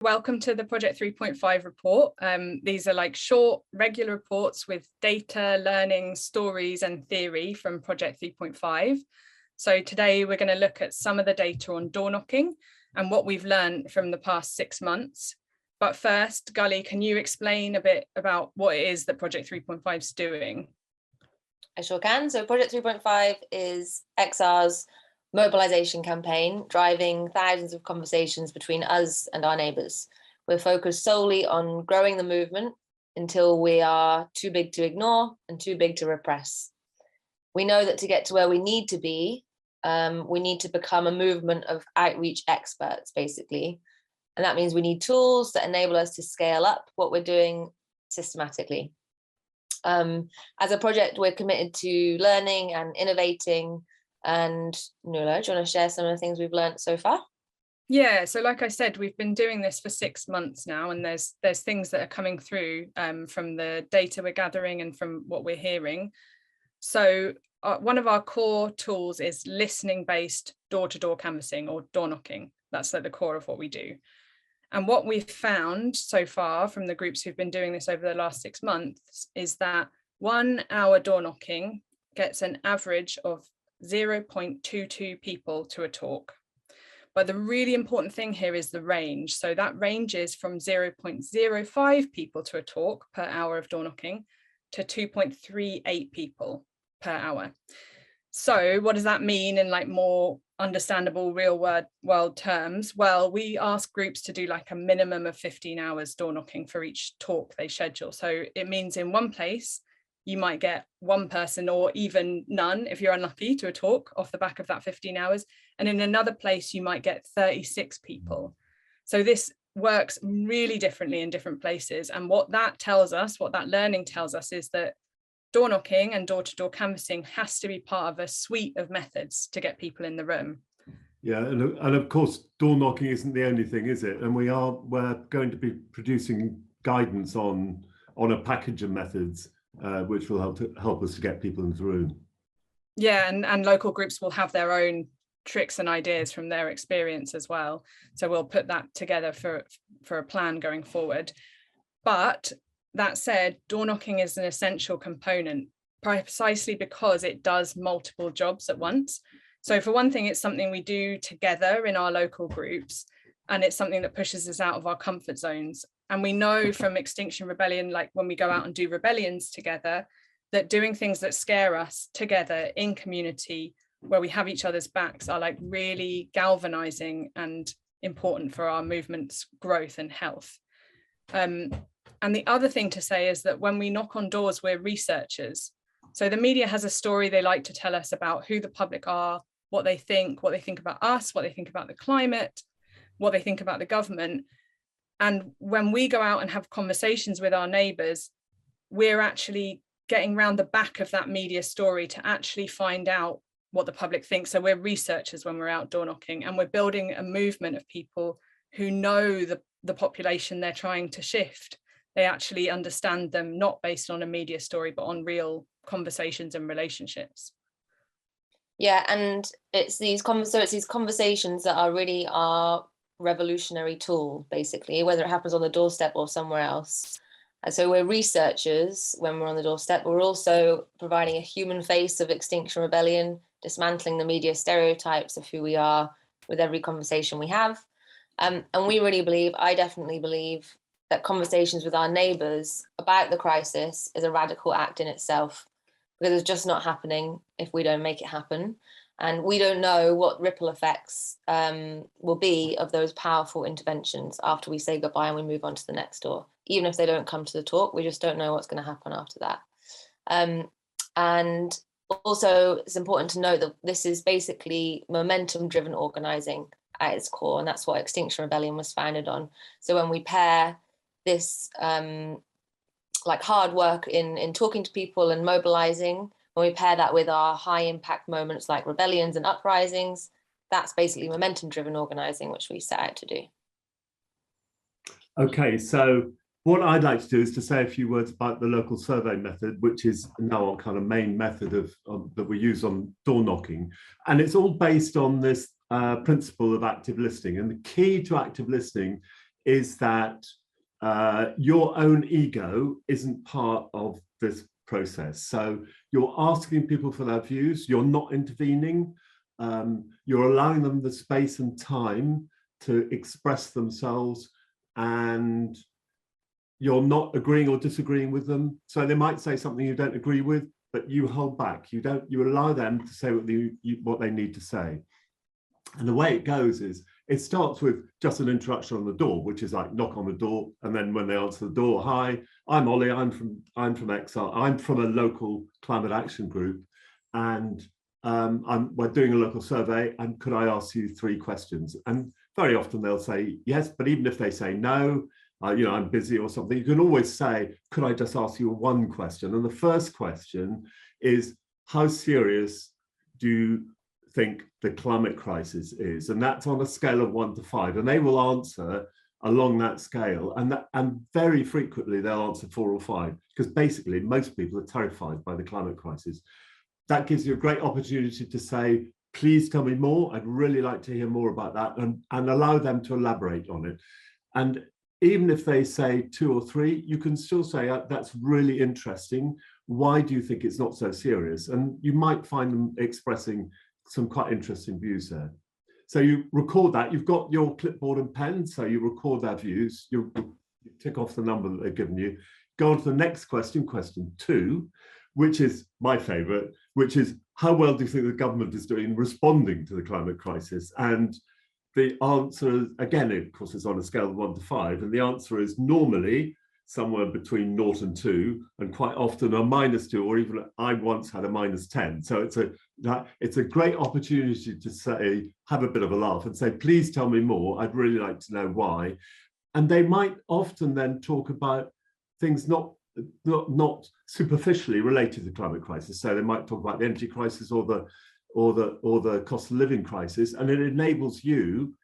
Welcome to the Project 3.5 report. These are like short, regular reports with data, learning, stories and theory from Project 3.5. So today we're going to look at some of the data on door knocking and what we've learned from the past 6 months. But first, Gully, can you explain a bit about what it is that Project 3.5 is doing? I sure can. So Project 3.5 is XR's mobilisation campaign, driving thousands of conversations between us and our neighbours. We're focused solely on growing the movement until we are too big to ignore and too big to repress. We know that to get to where we need to be, we need to become a movement of outreach experts, basically. And that means we need tools that enable us to scale up what we're doing systematically. As a project, we're committed to learning and innovating. And Nuala, do you want to share some of the things we've learned so far? Yeah, so like I said, we've been doing this for 6 months now, and there's things that are coming through from the data we're gathering and from what we're hearing. So one of our core tools is listening-based door-to-door canvassing or door knocking. That's at the core of what we do. And what we've found so far from the groups who've been doing this over the last 6 months is that 1 hour door knocking gets an average of 0.22 people to a talk. But the really important thing here is the range. So that ranges from 0.05 people to a talk per hour of door knocking to 2.38 people per hour. So what does that mean in like more understandable real world terms? Well, we ask groups to do like a minimum of 15 hours door knocking for each talk they schedule. So it means in one place, you might get 1 person or even none if you're unlucky to a talk off the back of that 15 hours. And in another place, you might get 36 people. So this works really differently in different places. And what that tells us, what that learning tells us, is that door knocking and door-to-door canvassing has to be part of a suite of methods to get people in the room. Yeah, and of course, door knocking isn't the only thing, is it? And we're going to be producing guidance on a package of methods which will help us to get people into the room. Yeah, and local groups will have their own tricks and ideas from their experience as well. So we'll put that together for a plan going forward. But that said, door knocking is an essential component precisely because it does multiple jobs at once. So for one thing, it's something we do together in our local groups, and it's something that pushes us out of our comfort zones. And we know from Extinction Rebellion, like when we go out and do rebellions together, that doing things that scare us together in community where we have each other's backs are like really galvanizing and important for our movement's growth and health. And the other thing to say is that when we knock on doors, we're researchers. So the media has a story they like to tell us about who the public are, what they think about us, what they think about the climate, what they think about the government. And when we go out and have conversations with our neighbours, we're actually getting round the back of that media story to actually find out what the public thinks. So we're researchers when we're out door knocking, and we're building a movement of people who know the population they're trying to shift. They actually understand them, not based on a media story, but on real conversations and relationships. Yeah, and it's these conversations that are really our revolutionary tool, basically, whether it happens on the doorstep or somewhere else. And so we're researchers when we're on the doorstep. We're also providing a human face of Extinction Rebellion, dismantling the media stereotypes of who we are with every conversation we have. And we really believe, I definitely believe, that conversations with our neighbours about the crisis is a radical act in itself, because it's just not happening if we don't make it happen. And we don't know what ripple effects will be of those powerful interventions after we say goodbye and we move on to the next door. Even if they don't come to the talk, we just don't know what's going to happen after that. And also, it's important to note that this is basically momentum-driven organising at its core, and that's what Extinction Rebellion was founded on. So when we pair this like hard work in talking to people and mobilising, when we pair that with our high impact moments like rebellions and uprisings, that's basically momentum-driven organising, which we set out to do. Okay, so what I'd like to do is to say a few words about the local survey method, which is now our kind of main method that we use on door knocking. And it's all based on this principle of active listening. And the key to active listening is that your own ego isn't part of this process. So you're asking people for their views, you're not intervening, you're allowing them the space and time to express themselves, and you're not agreeing or disagreeing with them. So they might say something you don't agree with, but you hold back. You allow them to say what they need to say. And the way it goes is, it starts with just an introduction on the door, which is like knock on the door, and then when they answer the door, hi, I'm Ollie, I'm from XR, I'm from a local climate action group, and we're doing a local survey, and could I ask you 3 questions? And very often they'll say yes, but even if they say no, I'm busy or something, you can always say, could I just ask you 1 question? And the first question is, how serious do you think the climate crisis is? And that's on a scale of 1 to 5, and they will answer along that scale, and very frequently they'll answer 4 or 5, because basically most people are terrified by the climate crisis. That gives you a great opportunity to say, please tell me more, I'd really like to hear more about that, and allow them to elaborate on it. And even if they say 2 or 3, you can still say, that's really interesting, why do you think it's not so serious? And you might find them expressing some quite interesting views there. So you record that, you've got your clipboard and pen, so you record their views, you tick off the number that they've given you, go on to the next question, question 2, which is my favorite, which is, how well do you think the government is doing in responding to the climate crisis? And the answer, again, of course, is on a scale of 1 to 5, and the answer is normally somewhere between 0 and 2, and quite often a -2, or even I once had a -10. So it's a great opportunity to say, have a bit of a laugh and say, please tell me more, I'd really like to know why. And they might often then talk about things not superficially related to the climate crisis. So they might talk about the energy crisis or the cost of living crisis, and it enables you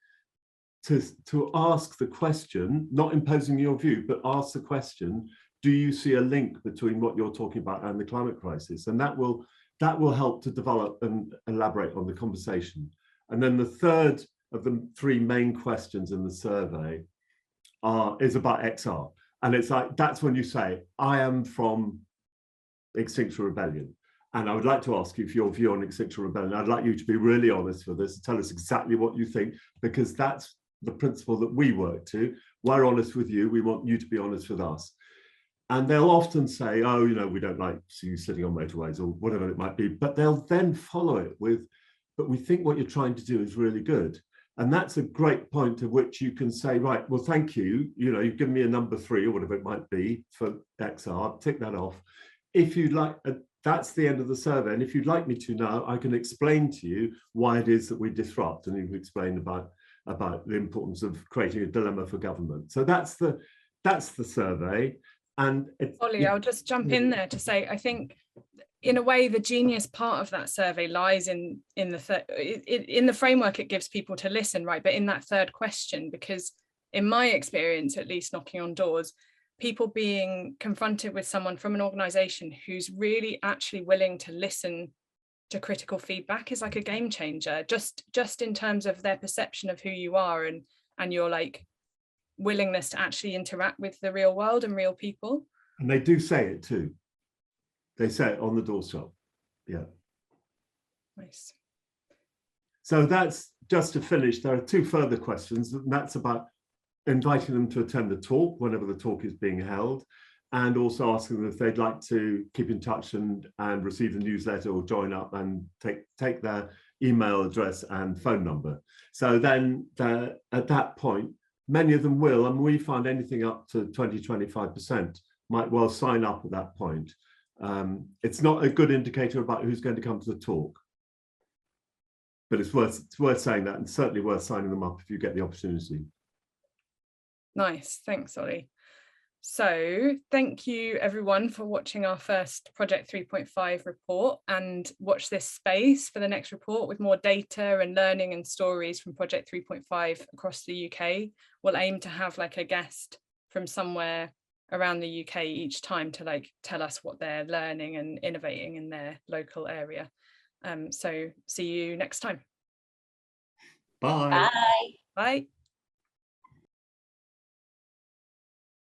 to ask the question, not imposing your view, but ask the question, do you see a link between what you're talking about and the climate crisis? And that will help to develop and elaborate on the conversation. And then the third of the 3 main questions in the survey is about XR. And it's like, that's when you say, I am from Extinction Rebellion, and I would like to ask you for your view on Extinction Rebellion. I'd like you to be really honest with us and tell us exactly what you think, because that's the principle that we work to. We're honest with you, we want you to be honest with us. And they'll often say, oh, we don't like you sitting on motorways, or whatever it might be, but they'll then follow it with, but we think what you're trying to do is really good. And that's a great point at which you can say, right, well, thank you, you've given me a number 3 or whatever it might be for XR, tick that off. If you'd like, that's the end of the survey. And if you'd like me to now, I can explain to you why it is that we disrupt, and you've explained about the importance of creating a dilemma for government. So that's the survey. And Ollie, I'll just jump in there to say, I think in a way the genius part of that survey lies in the framework it gives people to listen, right? But in that third question, because in my experience, at least knocking on doors, people being confronted with someone from an organization who's really actually willing to listen to critical feedback is like a game changer, just in terms of their perception of who you are and your like willingness to actually interact with the real world and real people. And they do say it too. They say it on the doorstep. Yeah. Nice. So that's just to finish. There are 2 further questions, and that's about inviting them to attend the talk whenever the talk is being held, and also asking them if they'd like to keep in touch and receive the newsletter or join up and take their email address and phone number. So then at that point, many of them will, and we find anything up to 20-25% might well sign up at that point. It's not a good indicator about who's going to come to the talk, but it's worth saying that, and certainly worth signing them up if you get the opportunity. Nice, thanks, Ollie. So thank you everyone for watching our first Project 3.5 report, and watch this space for the next report with more data and learning and stories from Project 3.5 across the UK. We'll aim to have like a guest from somewhere around the UK each time to like tell us what they're learning and innovating in their local area. So see you next time. Bye. Bye. Bye.